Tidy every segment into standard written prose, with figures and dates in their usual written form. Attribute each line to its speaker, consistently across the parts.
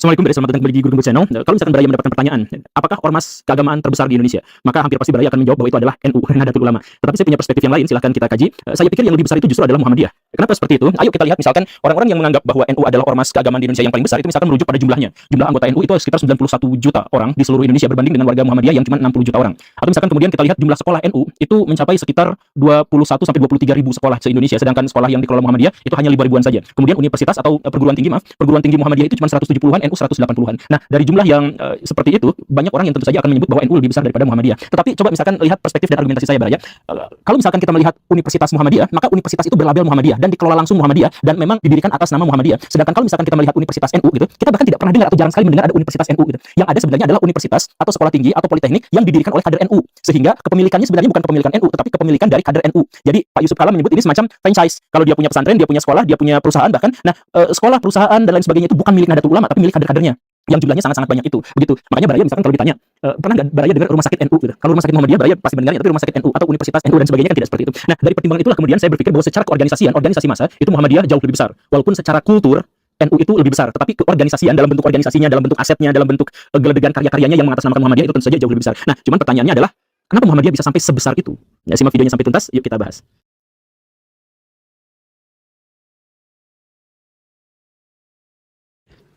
Speaker 1: Assalamualaikum, selamat datang kembali di Guru Channel. Kalau misalkan Beraya mendapatkan pertanyaan, apakah ormas keagamaan terbesar di Indonesia? Maka hampir pasti Beraya akan menjawab bahwa itu adalah NU, Nahdlatul Ulama. Tetapi saya punya perspektif yang lain, silahkan kita kaji. Saya pikir yang lebih besar itu justru adalah Muhammadiyah. Kenapa seperti itu? Ayo kita lihat misalkan orang-orang yang menganggap bahwa NU adalah ormas keagamaan di Indonesia yang paling besar, itu misalkan merujuk pada jumlahnya. Jumlah anggota NU itu sekitar 91 juta orang di seluruh Indonesia berbanding dengan warga Muhammadiyah yang cuma 60 juta orang. Atau misalkan kemudian kita lihat jumlah sekolah NU itu mencapai sekitar 21 sampai 23 ribu sekolah se-Indonesia, sedangkan sekolah yang dikelola Muhammadiyah itu hanya 5 ribuan saja. Kemudian universitas atau perguruan tinggi Muhammadiyah itu cuma 170-an, NU 180-an. Nah, dari jumlah yang seperti itu, banyak orang yang tentu saja akan menyebut bahwa NU lebih besar daripada Muhammadiyah. Tetapi coba misalkan lihat perspektif dan argumentasi saya, Baraya. Kalau misalkan kita melihat Universitas Muhammadiyah, maka universitas itu berlabel Muhammadiyah dan dikelola langsung Muhammadiyah dan memang didirikan atas nama Muhammadiyah. Sedangkan kalau misalkan kita melihat Universitas NU gitu, kita bahkan tidak pernah dengar atau jarang sekali mendengar ada Universitas NU gitu. Yang ada sebenarnya adalah universitas atau sekolah tinggi atau politeknik yang didirikan oleh kader NU. Sehingga kepemilikannya sebenarnya bukan kepemilikan NU, tetapi kepemilikan dari kader NU. Jadi Pak Yusuf Kala menyebut ini semacam franchise. Kalau dia punya pesantren, dia punya sekolah, dia punya perusahaan bahkan. Nah, sekolah, perusahaan dan lain sebagainya itu bukan milik Nahdlatul Ulama, tapi milik kader-kadernya yang jumlahnya sangat-sangat banyak itu. Begitu. Makanya Baraya misalkan kalau ditanya, pernah nggak Baraya dengar rumah sakit NU gitu? Kalau rumah sakit Muhammadiyah Baraya pasti mendengarnya, tapi rumah sakit NU atau universitas NU dan sebagainya kan tidak seperti itu. Nah, dari pertimbangan itulah kemudian saya berpikir bahwa secara keorganisasian, organisasi massa itu Muhammadiyah jauh lebih besar. Walaupun secara kultur NU itu lebih besar, tetapi keorganisasian dalam bentuk organisasinya, dalam bentuk asetnya, dalam bentuk geledegan karya-karyanya yang mengatasnamakan Muhammadiyah itu tentu saja jauh lebih besar. Nah, cuman pertanyaannya adalah kenapa Muhammadiyah bisa sampai sebesar itu? Ya, simak videonya sampai tuntas, yuk kita bahas.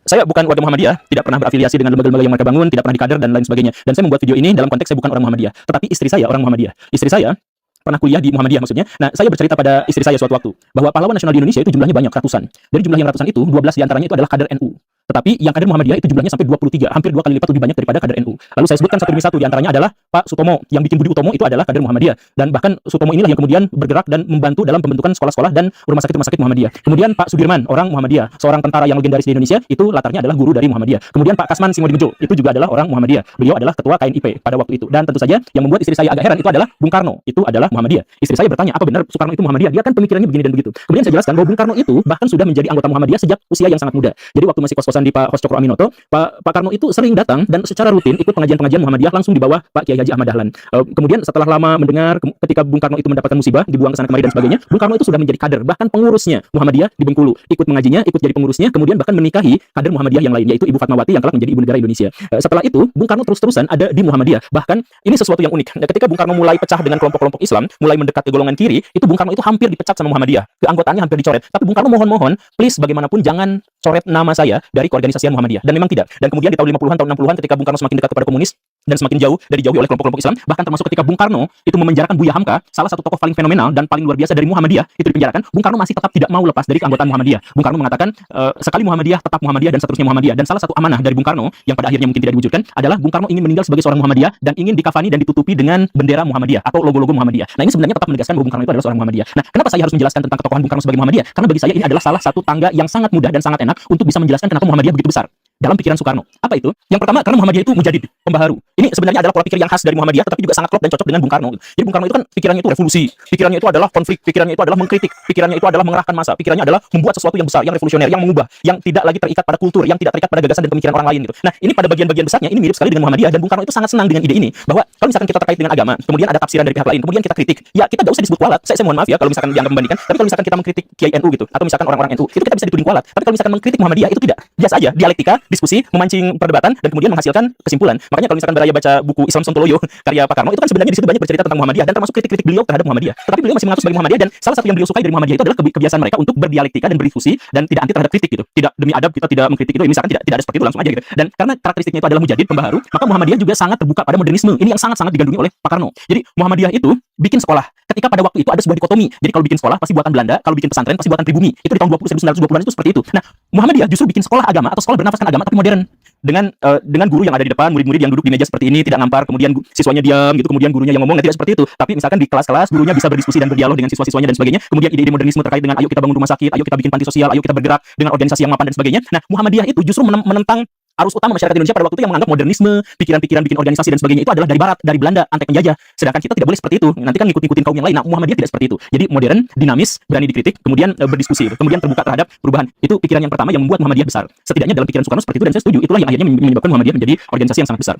Speaker 1: Saya bukan warga Muhammadiyah, tidak pernah berafiliasi dengan lembaga-lembaga yang mereka bangun, tidak pernah dikader dan lain sebagainya. Dan saya membuat video ini dalam konteks saya bukan orang Muhammadiyah, tetapi istri saya orang Muhammadiyah. Istri saya pernah kuliah di Muhammadiyah maksudnya. Nah, saya bercerita pada istri saya suatu waktu bahwa pahlawan nasional di Indonesia itu jumlahnya banyak, ratusan. Dari jumlah yang ratusan itu, 12 diantaranya itu adalah kader NU. Tetapi yang kader Muhammadiyah itu jumlahnya sampai 23, hampir 2 kali lipat lebih banyak daripada kader NU. Lalu saya sebutkan satu demi satu, diantaranya adalah Pak Sutomo, yang bikin Budi Utomo itu adalah kader Muhammadiyah. Dan bahkan Sutomo inilah yang kemudian bergerak dan membantu dalam pembentukan sekolah-sekolah dan rumah sakit Muhammadiyah. Kemudian Pak Sudirman, orang Muhammadiyah, seorang tentara yang legendaris di Indonesia, itu latarnya adalah guru dari Muhammadiyah. Kemudian Pak Kasman Simodimejo, itu juga adalah orang Muhammadiyah. Beliau adalah ketua KNIP pada waktu itu. Dan tentu saja yang membuat istri saya agak heran itu adalah Bung Karno, itu adalah Muhammadiyah. Istri saya bertanya, apa benar Soekarno itu Muhammadiyah? Dia kan pemikirannya begini dan begitu. Kemudian saya jelaskan bahwa Bung Karno itu bahkan sudah menjadi anggota Muhammadiyah sejak usia yang sangat muda. Jadi waktu masih kos-kosan di Pak Hos Cokro Aminoto, Pak Karno itu sering datang dan secara rutin ikut pengajian-pengajian Muhammadiyah langsung di bawah Pak Kiai Haji Ahmad Dahlan. Kemudian setelah lama mendengar ketika Bung Karno itu mendapatkan musibah, dibuang ke sana kemari dan sebagainya, Bung Karno itu sudah menjadi kader, bahkan pengurusnya Muhammadiyah di Bengkulu, ikut mengajinya, ikut jadi pengurusnya, kemudian bahkan menikahi kader Muhammadiyah yang lain, yaitu Ibu Fatmawati yang kelak menjadi ibu negara Indonesia. Setelah itu, Bung Karno terus-terusan ada di Muhammadiyah. Bahkan ini sesuatu yang unik. Ketika Bung Karno mulai pecah dengan kelompok-kelompok Islam, mulai mendekat ke golongan kiri, itu Bung Karno itu hampir dipecat sama Muhammadiyah. Keanggotaannya hampir dicoret. Tapi Bung Karno mohon-mohon, please bagaimanapun jangan coret nama saya dari keorganisasian Muhammadiyah. Dan memang tidak. Dan kemudian di tahun 50-an, tahun 60-an ketika Bung Karno semakin dekat kepada komunis dan semakin jauh dijauhi oleh kelompok-kelompok Islam, bahkan termasuk ketika Bung Karno itu memenjarakan Buya Hamka, salah satu tokoh paling fenomenal dan paling luar biasa dari Muhammadiyah, itu dipenjarakan, Bung Karno masih tetap tidak mau lepas dari keanggotaan Muhammadiyah. Bung Karno mengatakan sekali Muhammadiyah tetap Muhammadiyah dan seterusnya Muhammadiyah. Dan salah satu amanah dari Bung Karno yang pada akhirnya mungkin tidak diwujudkan adalah Bung Karno ingin meninggal sebagai seorang Muhammadiyah dan ingin dikafani dan ditutupi dengan bendera Muhammadiyah atau logo-logo Muhammadiyah. Nah, ini sebenarnya tetap menegaskan bahwa Bung Karno itu adalah seorang Muhammadiyah. Nah, kenapa saya harus menjelaskan tentang ketokohan Bung Karno sebagai Muhammadiyah? Karena bagi saya ini adalah salah satu tangga yang sangat mudah dan sangat enak untuk bisa menjelaskan kenapa Muhammadiyah begitu besar dalam pikiran Soekarno. Apa itu? Yang pertama, karena Muhammadiyah itu mujaddid, pembaharu. Ini sebenarnya adalah pola pikir yang khas dari Muhammadiyah, tetapi juga sangat klop dan cocok dengan Bung Karno. Jadi Bung Karno itu kan pikirannya itu revolusi, pikirannya itu adalah konflik, pikirannya itu adalah mengkritik, pikirannya itu adalah mengerahkan massa, pikirannya adalah membuat sesuatu yang besar, yang revolusioner, yang mengubah, yang tidak lagi terikat pada kultur, yang tidak terikat pada gagasan dan pemikiran orang lain gitu. Nah, ini pada bagian-bagian besarnya ini mirip sekali dengan Muhammadiyah, dan Bung Karno itu sangat senang dengan ide ini, bahwa kalau misalkan kita terkait dengan agama, kemudian ada tafsiran dari pihak lain, kemudian kita kritik, ya kita gak usah disebut kualat. Saya mohon maaf ya kalau misalkan dianggap membandingkan, tapi kalau misalkan kita mengkritik Kiai NU gitu, atau misalkan orang-orang NU, itu kita bisa dituding kualat. Tapi kalau misalkan mengkritik Muhammadiyah itu tidak, biasa aja, dialektika, diskusi, memancing perdebatan dan kemudian menghasilkan kesimpulan. Makanya kalau misalkan Baraya baca buku Islam Sontoloyo karya Pak Karno, itu kan sebenarnya di situ banyak bercerita tentang Muhammadiyah dan termasuk kritik-kritik beliau terhadap Muhammadiyah. Tetapi beliau masih mengaku sebagai Muhammadiyah, dan salah satu yang beliau sukai dari Muhammadiyah itu adalah kebiasaan mereka untuk berdialektika dan berdiskusi dan tidak anti terhadap kritik gitu. Tidak demi adab kita tidak mengkritik itu, misalkan tidak ada seperti itu langsung aja gitu. Dan karena karakteristiknya itu adalah mujaddid, pembaharu, maka Muhammadiyah juga sangat terbuka pada modernisme. Ini yang sangat-sangat digandrungi oleh Pak Karno. Jadi Muhammadiyah itu bikin sekolah. Ketika pada waktu itu ada sebuah dikotomi. Jadi kalau bikin sekolah pasti buatan Belanda, kalau bikin pesantren pasti buatan pribumi. Itu di tahun 1920-an itu seperti itu. Nah, Muhammadiyah justru bikin sekolah agama atau sekolah bernafaskan agama tapi modern. Dengan guru yang ada di depan, murid-murid yang duduk di meja seperti ini tidak ngampar, kemudian siswanya diam gitu, kemudian gurunya yang ngomong, tidak seperti itu. Tapi misalkan di kelas-kelas gurunya bisa berdiskusi dan berdialog dengan siswa-siswanya dan sebagainya. Kemudian ide-ide modernisme terkait dengan ayo kita bangun rumah sakit, ayo kita bikin panti sosial, ayo kita bergerak dengan organisasi yang mapan dan sebagainya. Nah, Muhammadiyah itu justru menentang arus utama masyarakat Indonesia pada waktu itu yang menganggap modernisme, pikiran-pikiran bikin organisasi dan sebagainya itu adalah dari barat, dari Belanda, antek penjajah. Sedangkan kita tidak boleh seperti itu. Nanti kan ngikut-ngikutin kaum yang lain. Nah, Muhammadiyah tidak seperti itu. Jadi modern, dinamis, berani dikritik, kemudian berdiskusi, kemudian terbuka terhadap perubahan. Itu pikiran yang pertama yang membuat Muhammadiyah besar. Setidaknya dalam pikiran Soekarno seperti itu, dan saya setuju. Itulah yang akhirnya menyebabkan Muhammadiyah menjadi organisasi yang sangat besar.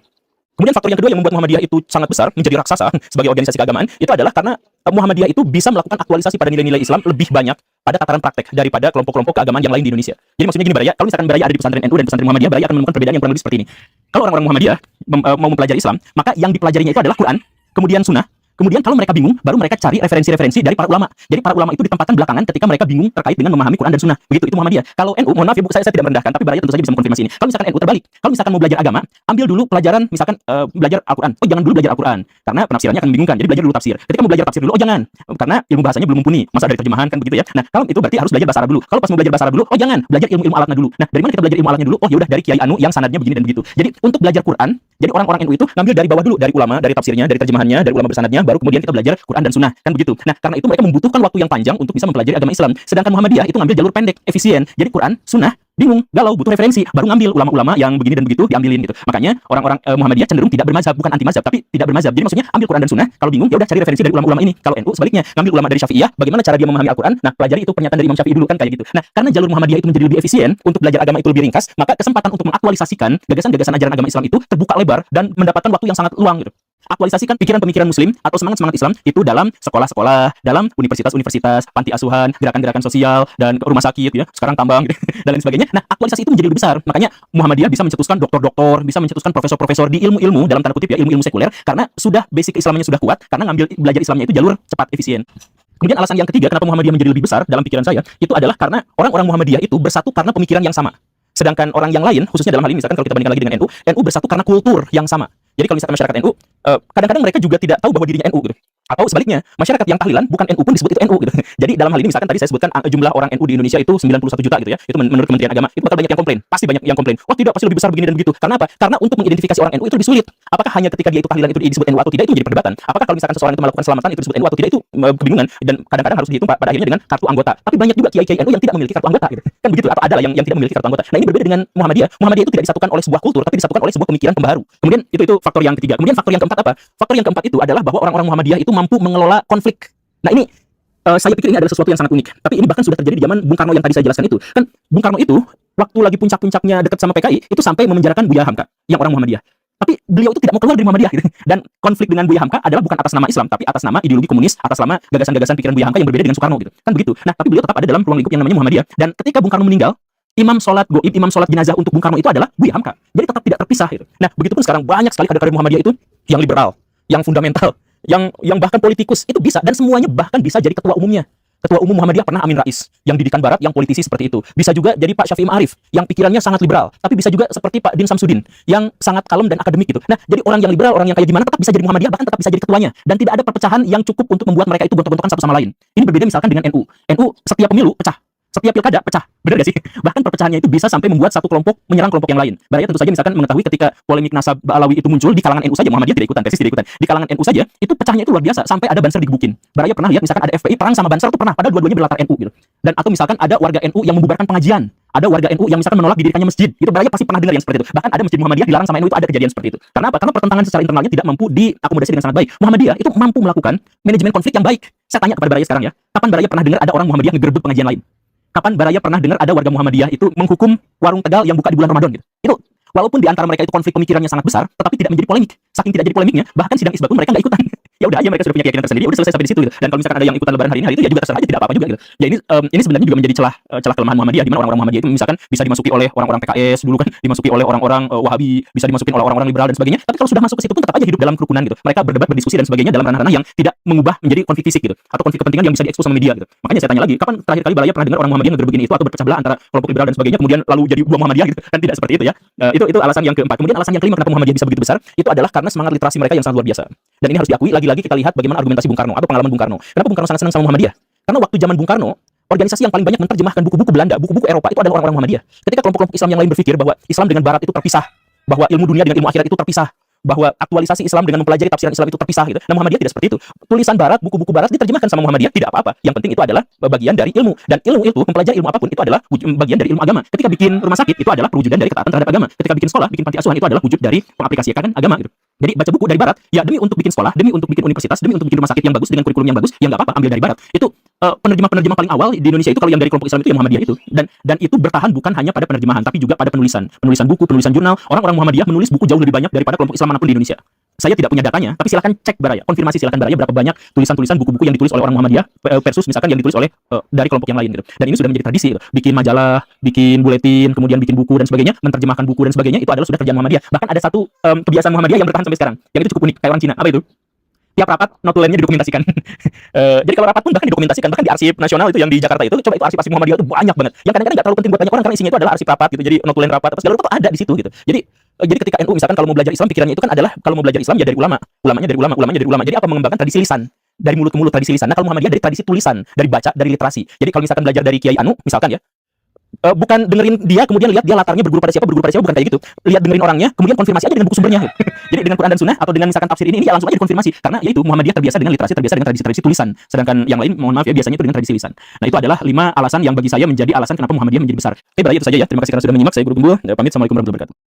Speaker 1: Kemudian faktor yang kedua yang membuat Muhammadiyah itu sangat besar, menjadi raksasa sebagai organisasi keagamaan, itu adalah karena Muhammadiyah itu bisa melakukan aktualisasi pada nilai-nilai Islam lebih banyak pada tataran praktek daripada kelompok-kelompok keagamaan yang lain di Indonesia. Jadi maksudnya gini Baraya, kalau misalkan Baraya ada di pesantren NU dan pesantren Muhammadiyah, Baraya akan menemukan perbedaan yang kurang lebih seperti ini. Kalau orang-orang Muhammadiyah mau mempelajari Islam, maka yang dipelajarinya itu adalah Quran, kemudian Sunnah. Kemudian kalau mereka bingung, baru mereka cari referensi-referensi dari para ulama. Jadi para ulama itu ditempatkan belakangan ketika mereka bingung terkait dengan memahami Quran dan Sunnah. Begitu, itu Muhammadiyah. Kalau NU, mohon maaf ya Bu, saya tidak merendahkan, tapi Baraya tentu saja bisa mengkonfirmasi ini. Kalau misalkan NU terbalik, kalau misalkan mau belajar agama, ambil dulu pelajaran misalkan belajar Al-Quran. Oh, jangan dulu belajar Al-Quran, karena penafsirannya akan membingungkan. Jadi belajar dulu tafsir. Ketika mau belajar tafsir dulu, oh jangan, karena ilmu bahasanya belum mumpuni. Masa dari terjemahan kan begitu ya. Nah, kalau itu berarti harus belajar bahasa Arab dulu. Kalau pas mau belajar bahasa Arab dulu, oh jangan, belajar ilmu-ilmu alatnya dulu. Nah, dari mana kita belajar ilmu alatnya dulu? Oh, ya udah dari Kiai Anu yang sanadnya begini dan begitu. Jadi untuk belajar Quran, jadi orang-orang NU itu ngambil dari bawah dulu, dari ulama, dari tafsirnya, dari terjemahannya, dari ulama bersanadnya, baru kemudian kita belajar Quran dan Sunnah, kan begitu. Nah, karena itu mereka membutuhkan waktu yang panjang untuk bisa mempelajari agama Islam. Sedangkan Muhammadiyah itu ngambil jalur pendek, efisien. Jadi Quran, Sunnah, bingung, galau, butuh referensi, baru ngambil ulama-ulama yang begini dan begitu diambilin gitu. Makanya orang-orang Muhammadiyah cenderung tidak bermazhab, bukan anti mazhab, tapi tidak bermazhab. Jadi maksudnya ambil Quran dan Sunnah, kalau bingung ya udah cari referensi dari ulama-ulama ini. Kalau NU sebaliknya, ngambil ulama dari Syafi'iyah, bagaimana cara dia memahami Al-Quran? Nah, pelajari itu pernyataan dari Imam Syafi'i dulu kan kayak gitu. Nah, karena jalur Muhammadiyah itu menjadi lebih efisien untuk belajar agama itu lebih ringkas, maka kesempatan untuk mengaktualisasikan gagasan-gagasan ajaran agama Islam itu terbuka lebar dan mendapatkan waktu yang sangat luang gitu. Aktualisasikan pikiran-pemikiran muslim atau semangat-semangat Islam itu dalam sekolah-sekolah, dalam universitas-universitas, panti asuhan, gerakan-gerakan sosial, dan rumah sakit ya, sekarang tambang gitu, dan lain sebagainya. Nah, aktualisasi itu menjadi lebih besar. Makanya Muhammadiyah bisa mencetuskan doktor-doktor, bisa mencetuskan profesor-profesor di ilmu-ilmu dalam tanda kutip ya, ilmu-ilmu sekuler, karena sudah basic Islamnya sudah kuat, karena ngambil belajar Islamnya itu jalur cepat, efisien. Kemudian alasan yang ketiga kenapa Muhammadiyah menjadi lebih besar dalam pikiran saya, itu adalah karena orang-orang Muhammadiyah itu bersatu karena pemikiran yang sama. Sedangkan orang yang lain, khususnya dalam hal ini misalkan kalau kita bandingkan lagi dengan NU, NU bersatu karena kultur yang sama. Jadi kalau misalkan masyarakat NU, kadang-kadang mereka juga tidak tahu bahwa dirinya NU gitu. Atau sebaliknya, masyarakat yang tahlilan bukan NU pun disebut itu NU gitu. Jadi dalam hal ini misalkan tadi saya sebutkan jumlah orang NU di Indonesia itu 91 juta gitu ya. Itu menurut Kementerian Agama. Itu bakal banyak yang komplain. Pasti banyak yang komplain. Wah, tidak, pasti lebih besar begini dan begitu. Karena apa? Karena untuk mengidentifikasi orang NU itu lebih sulit. Apakah hanya ketika dia itu tahlilan itu disebut NU atau tidak itu menjadi perdebatan. Apakah kalau misalkan seseorang itu melakukan selamatan itu disebut NU atau tidak itu kebingungan dan kadang-kadang harus dihitung pada akhirnya dengan kartu anggota. Tapi banyak juga kiai-kiai NU yang tidak memiliki kartu anggota gitu. Kan begitu atau ada lah yang tidak memiliki kartu anggota. Nah, ini berbeda dengan Muhammadiyah. Muhammadiyah itu tidak disatukan oleh sebuah kultur, tapi disatukan oleh sebuah pemikiran pembaharu. Kemudian itu faktor yang ketiga. Kemudian faktor yang keempat apa? Faktor yang keempat itu adalah bahwa orang-orang Muhammadiyah itu mampu mengelola konflik. Nah, ini saya pikir ini adalah sesuatu yang sangat unik. Tapi ini bahkan sudah terjadi di zaman Bung Karno yang tadi saya jelaskan itu. Kan Bung Karno itu waktu lagi puncak-puncaknya dekat sama PKI itu sampai memenjarakan Buya Hamka yang orang Muhammadiyah. Tapi beliau itu tidak mau keluar dari Muhammadiyah gitu. Dan konflik dengan Buya Hamka adalah bukan atas nama Islam, tapi atas nama ideologi komunis, atas nama gagasan-gagasan pikiran Buya Hamka yang berbeda dengan Soekarno gitu. Kan begitu. Nah, tapi beliau tetap ada dalam ruang lingkup yang namanya Muhammadiyah. Dan ketika Bung Karno meninggal, imam sholat goib, imam sholat jenazah untuk Bung Karno itu adalah Buya Hamka. Jadi tetap tidak terpisah gitu. Nah, begitupun sekarang banyak sekali kader-kader Muhammadiyah itu yang liberal, yang fundamental, yang bahkan politikus itu bisa, dan semuanya bahkan bisa jadi ketua umumnya. Ketua umum Muhammadiyah pernah Amin Rais, yang didikan barat, yang politisi seperti itu. Bisa juga jadi Pak Syafi'i Ma'arif, yang pikirannya sangat liberal. Tapi bisa juga seperti Pak Din Samsudin, yang sangat kalem dan akademik gitu. Nah, jadi orang yang liberal, orang yang kayak gimana tetap bisa jadi Muhammadiyah, bahkan tetap bisa jadi ketuanya. Dan tidak ada perpecahan yang cukup untuk membuat mereka itu gontok-gontokan satu sama lain. Ini berbeda misalkan dengan NU. NU setiap pemilu pecah. Setiap pilkada pecah, benar gak sih? Bahkan perpecahannya itu bisa sampai membuat satu kelompok menyerang kelompok yang lain. Baraya tentu saja misalkan mengetahui ketika polemik nasab Alawi itu muncul di kalangan NU saja, Muhammadiyah tidak ikutan, tesis tidak ikutan. Di kalangan NU saja, itu pecahnya itu luar biasa, sampai ada Banser digebukin. Baraya pernah lihat misalkan ada FPI perang sama Banser itu pernah, padahal dua-duanya berlatar NU gitu. Dan atau misalkan ada warga NU yang membubarkan pengajian, ada warga NU yang misalkan menolak didirikannya masjid. Itu Baraya pasti pernah dengar yang seperti itu. Bahkan ada masjid Muhammadiyah dilarang sama NU, itu ada kejadian seperti itu. Karena apa? Karena pertentangan secara internalnya tidak mampu diakomodasi dengan sangat baik. Muhammadiyah itu mampu melakukan manajemen konflik yang baik. Saya tanya kepada Baraya sekarang ya, kapan Baraya pernah dengar ada orang Muhammadiyah ngegerebek pengajian lain? Kapan Baraya pernah dengar ada warga Muhammadiyah itu menghukum warung Tegal yang buka di bulan Ramadan gitu? Itu walaupun di antara mereka itu konflik pemikirannya sangat besar, tetapi tidak menjadi polemik. Saking tidak jadi polemiknya, bahkan sidang isbat pun mereka nggak ikutan. Ya udah aja, mereka sudah punya keyakinan tersendiri, udah selesai sampai di situ gitu. Dan kalau misalkan ada yang ikutan lebaran hari ini itu ya juga terserah aja, tidak apa-apa juga gitu. Ya ini sebenarnya juga menjadi celah kelemahan Muhammadiyah, di mana orang-orang Muhammadiyah itu misalkan bisa dimasuki oleh orang-orang PKS dulu kan, dimasuki oleh orang-orang Wahabi, bisa dimasukin oleh orang-orang liberal dan sebagainya. Tapi kalau sudah masuk ke situ pun tetap aja hidup dalam kerukunan gitu. Mereka berdebat, berdiskusi dan sebagainya dalam ranah-ranah yang tidak mengubah menjadi konflik fisik gitu, atau konflik kepentingan yang bisa diekspos sama media gitu. Makanya saya tanya lagi, kapan terakhir kali Baraya pernah dengar orang Muhammadiyah ngegerebek itu atau berpecah belah antara kelompok liberal dan sebagainya kemudian lalu jadi dua Muhammadiyah gitu? Kan tidak seperti itu ya. Itu alasan yang keempat. Kemudian alasan yang kelima kenapa Muhammadiyah bisa begitu besar, itu adalah karena semangat literasi mereka yang sangat luar biasa. Dan ini harus diakui, lagi-lagi kita lihat bagaimana argumentasi Bung Karno atau pengalaman Bung Karno. Kenapa Bung Karno sangat senang sama Muhammadiyah? Karena waktu zaman Bung Karno, organisasi yang paling banyak menerjemahkan buku-buku Belanda, buku-buku Eropa itu adalah orang-orang Muhammadiyah. Ketika kelompok-kelompok Islam yang lain berpikir bahwa Islam dengan Barat itu terpisah, bahwa ilmu dunia dengan ilmu akhirat itu terpisah, bahwa aktualisasi Islam dengan mempelajari tafsiran Islam itu terpisah gitu. Nah, Muhammadiyah tidak seperti itu. Tulisan Barat, buku-buku Barat diterjemahkan sama Muhammadiyah, tidak apa-apa. Yang penting itu adalah bagian dari ilmu, dan ilmu itu mempelajari ilmu apapun itu adalah bagian dari ilmu agama. Ketika bikin rumah sakit itu adalah perwujudan dari ketaatan terhadap agama. Ketika bikin sekolah, bikin panti asuhan itu adalah wujud dari pengaplikasikan agama gitu. Jadi baca buku dari Barat ya demi untuk bikin sekolah, demi untuk bikin universitas, demi untuk bikin rumah sakit yang bagus dengan kurikulum yang bagus, ya nggak apa-apa ambil dari Barat. Itu penerjemah paling awal di Indonesia itu kalau yang dari kelompok Islam itu yang Muhammadiyah itu, dan itu bertahan bukan hanya pada penerjemahan tapi juga pada penulisan buku, penulisan jurnal. Orang-orang Muhammadiyah menulis buku jauh lebih banyak daripada kelompok Islam manapun di Indonesia. Saya tidak punya datanya, tapi silakan cek Baraya, konfirmasi silakan Baraya berapa banyak tulisan-tulisan buku-buku yang ditulis oleh orang Muhammadiyah versus misalkan yang ditulis oleh dari kelompok yang lain gitu. Dan ini sudah menjadi tradisi gitu. Bikin majalah, bikin buletin, kemudian bikin buku dan sebagainya, menerjemahkan buku dan sebagainya itu adalah sudah kerjaan Muhammadiyah. Bahkan ada satu kebiasaan Muhammadiyah yang bertahan sampai sekarang. Yang itu cukup unik kayak orang Cina. Apa itu? Tiap rapat notulennya didokumentasikan. Jadi kalau rapat pun bahkan didokumentasikan, bahkan di arsip nasional itu yang di Jakarta itu, coba itu arsip Muhammadiyah itu banyak banget. Yang kadang-kadang nggak terlalu penting buat banyak orang karena isinya itu adalah arsip rapat gitu. Jadi notulen rapat apa segala itu ada di situ gitu. Jadi ketika NU misalkan kalau mau belajar Islam pikirannya itu kan adalah kalau mau belajar Islam ya dari ulama, ulamanya dari ulama, ulamanya dari ulama. Jadi apa mengembangkan tradisi lisan dari mulut ke mulut tradisi lisan. Nah kalau Muhammadiyah dari tradisi tulisan, dari baca, dari literasi. Jadi kalau misalkan belajar dari Kiai Anu misalkan ya, bukan dengerin dia kemudian lihat dia latarnya berguru pada siapa bukan kayak gitu. Lihat dengerin orangnya kemudian konfirmasi aja dengan buku sumbernya. Jadi dengan Quran dan Sunnah atau dengan misalkan tafsir ini ya langsung aja dikonfirmasi karena yaitu Muhammadiyah terbiasa dengan literasi, terbiasa dengan tradisi tulisan. Sedangkan yang lain mohon maaf ya biasanya itu dengan tradisi lisan. Nah itu adalah 5 alasan yang bagi saya menjadi alasan kenapa Muhammadiyah menjadi besar. Oke, berarti itu saja ya. Terima kasih karena sudah menyimak. Saya Guru Gembul. Pamit. Assalamualaikum warahmatullahi wabarakatuh.